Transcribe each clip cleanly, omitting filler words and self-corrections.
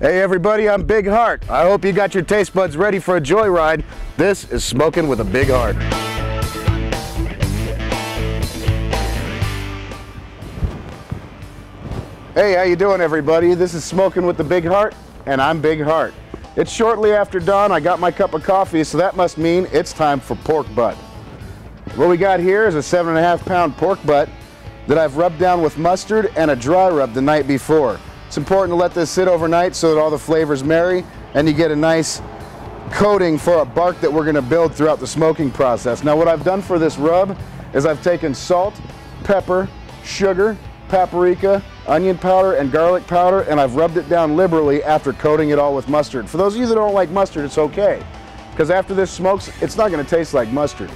Hey everybody, I'm Big Heart. I hope you got your taste buds ready for a joyride. This is Smoking with a Big Heart. Hey, how you doing everybody? This is Smoking with the Big Heart, and I'm Big Heart. It's shortly after dawn. I got my cup of coffee, so that must mean it's time for pork butt. What we got here is a 7.5 pound pork butt that I've rubbed down with mustard and a dry rub the night before. It's important to let this sit overnight so that all the flavors marry and you get a nice coating for a bark that we're going to build throughout the smoking process. Now what I've done for this rub is I've taken salt, pepper, sugar, paprika, onion powder, and garlic powder, and I've rubbed it down liberally after coating it all with mustard. For those of you that don't like mustard, it's okay, because after this smokes, it's not going to taste like mustard.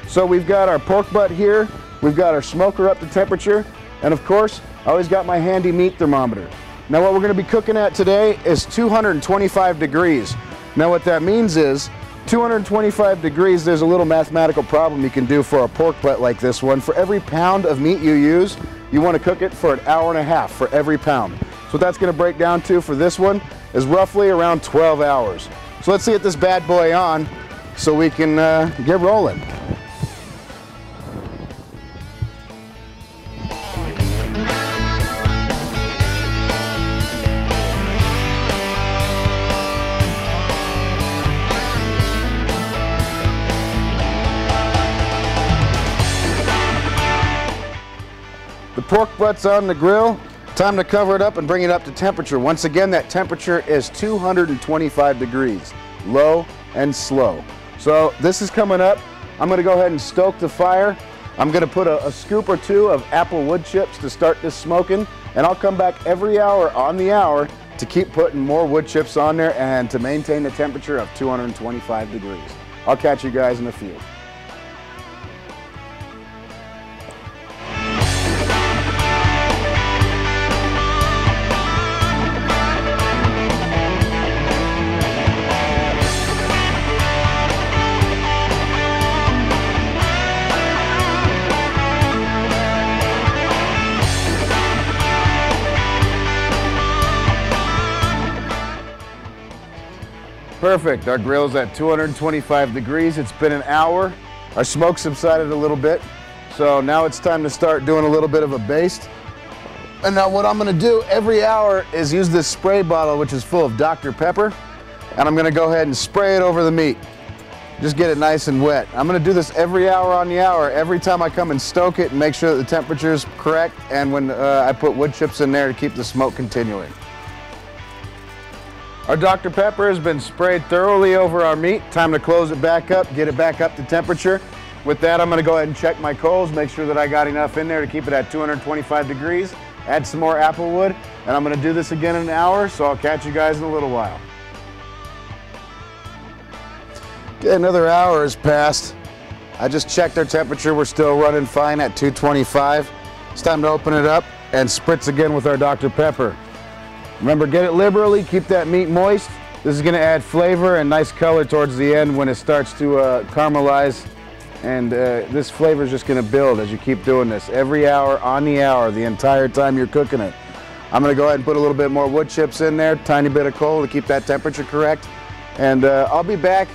So we've got our pork butt here, we've got our smoker up to temperature, and of course, I always got my handy meat thermometer. Now what we're going to be cooking at today is 225 degrees. Now what that means is 225 degrees, there's a little mathematical problem you can do for a pork butt like this one. For every pound of meat you use, you want to cook it for 1.5 hours for every pound. So what that's going to break down to for this one is roughly around 12 hours. So let's get this bad boy on so we can get rolling. The pork butt's on the grill. Time to cover it up and bring it up to temperature. Once again, that temperature is 225 degrees, low and slow. So this is coming up. I'm going to go ahead and stoke the fire. I'm going to put a scoop or two of apple wood chips to start this smoking, and I'll come back every hour on the hour to keep putting more wood chips on there and to maintain the temperature of 225 degrees. I'll catch you guys in the field. Perfect, our grill's at 225 degrees. It's been an hour. Our smoke subsided a little bit. So now it's time to start doing a little bit of a baste. And now what I'm gonna do every hour is use this spray bottle, which is full of Dr. Pepper. And I'm gonna go ahead and spray it over the meat. Just get it nice and wet. I'm gonna do this every hour on the hour, every time I come and stoke it and make sure that the temperature is correct, and when I put wood chips in there to keep the smoke continuing. Our Dr. Pepper has been sprayed thoroughly over our meat. Time to close it back up, get it back up to temperature. With that, I'm gonna go ahead and check my coals, make sure that I got enough in there to keep it at 225 degrees. Add some more apple wood, and I'm gonna do this again in an hour, so I'll catch you guys in a little while. Okay, another hour has passed. I just checked our temperature. We're still running fine at 225. It's time to open it up and spritz again with our Dr. Pepper. Remember, get it liberally, keep that meat moist. This is going to add flavor and nice color towards the end when it starts to caramelize. And this flavor is just going to build as you keep doing this. Every hour, on the hour, the entire time you're cooking it. I'm going to go ahead and put a little bit more wood chips in there, tiny bit of coal to keep that temperature correct. And I'll be back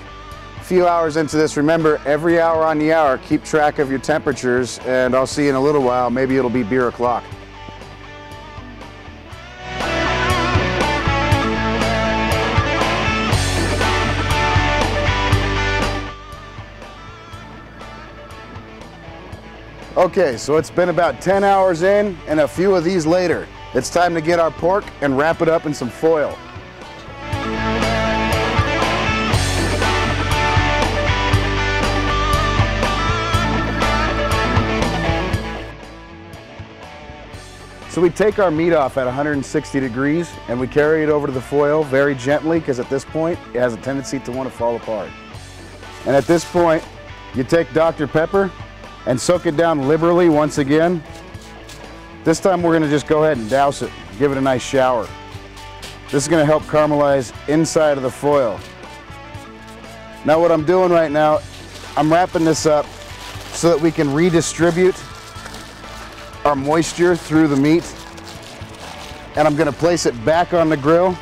a few hours into this. Remember, every hour on the hour, keep track of your temperatures, and I'll see you in a little while. Maybe it'll be beer o'clock. Okay, so it's been about 10 hours in and a few of these later. It's time to get our pork and wrap it up in some foil. So we take our meat off at 160 degrees and we carry it over to the foil very gently, because at this point it has a tendency to want to fall apart. And at this point, you take Dr. Pepper and soak it down liberally once again. This time we're gonna just go ahead and douse it, give it a nice shower. This is gonna help caramelize inside of the foil. Now what I'm doing right now, I'm wrapping this up so that we can redistribute our moisture through the meat. And I'm gonna place it back on the grill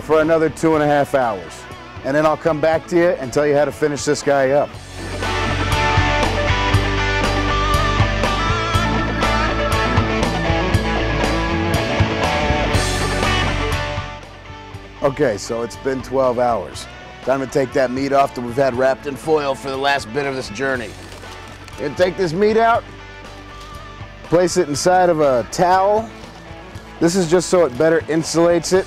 for another 2.5 hours. And then I'll come back to you and tell you how to finish this guy up. Okay, so it's been 12 hours. Time to take that meat off that we've had wrapped in foil for the last bit of this journey. You're gonna take this meat out, place it inside of a towel. This is just so it better insulates it.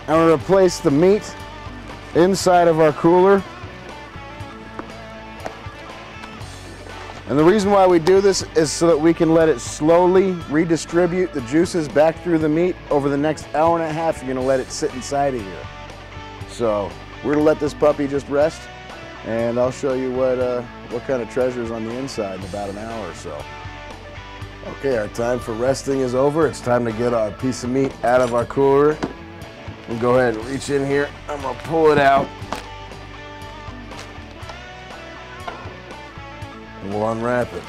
I'm gonna replace the meat inside of our cooler. And the reason why we do this is so that we can let it slowly redistribute the juices back through the meat. Over the next hour and a half, you're gonna let it sit inside of here. So we're gonna let this puppy just rest, and I'll show you what kind of treasure is on the inside in about an hour or so. Okay, our time for resting is over. It's time to get our piece of meat out of our cooler. We'll go ahead and reach in here. I'm gonna pull it out. And we'll unwrap it.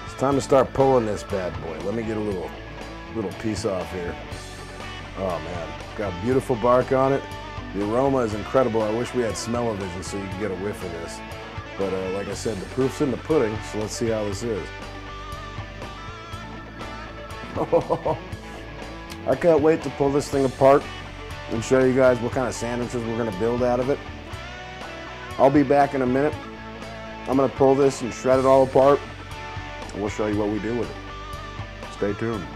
It's time to start pulling this bad boy. Let me get a little piece off here. Oh man, it's got beautiful bark on it. The aroma is incredible. I wish we had smell-o-vision so you could get a whiff of this. But like I said, the proof's in the pudding, so let's see how this is. I can't wait to pull this thing apart and show you guys what kind of sandwiches we're gonna build out of it. I'll be back in a minute. I'm gonna pull this and shred it all apart, and we'll show you what we do with it. Stay tuned.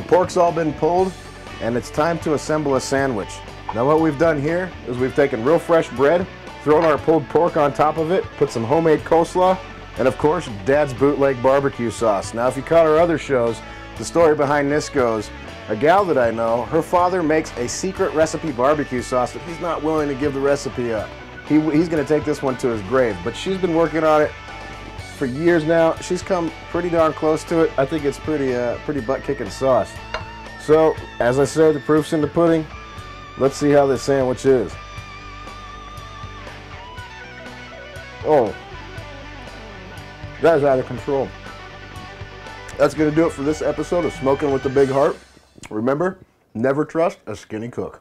Pork's all been pulled, and it's time to assemble a sandwich. Now what we've done here is we've taken real fresh bread, thrown our pulled pork on top of it, put some homemade coleslaw, and of course, Dad's bootleg barbecue sauce. Now if you caught our other shows, the story behind this goes, a gal that I know, her father makes a secret recipe barbecue sauce that he's not willing to give the recipe up. He's gonna take this one to his grave, but she's been working on it for years now. She's come pretty darn close to it. I think it's pretty butt-kicking sauce. So, as I said, the proof's in the pudding. Let's see how this sandwich is. Oh, that is out of control. That's gonna do it for this episode of Smoking with the Big Heart. Remember, never trust a skinny cook.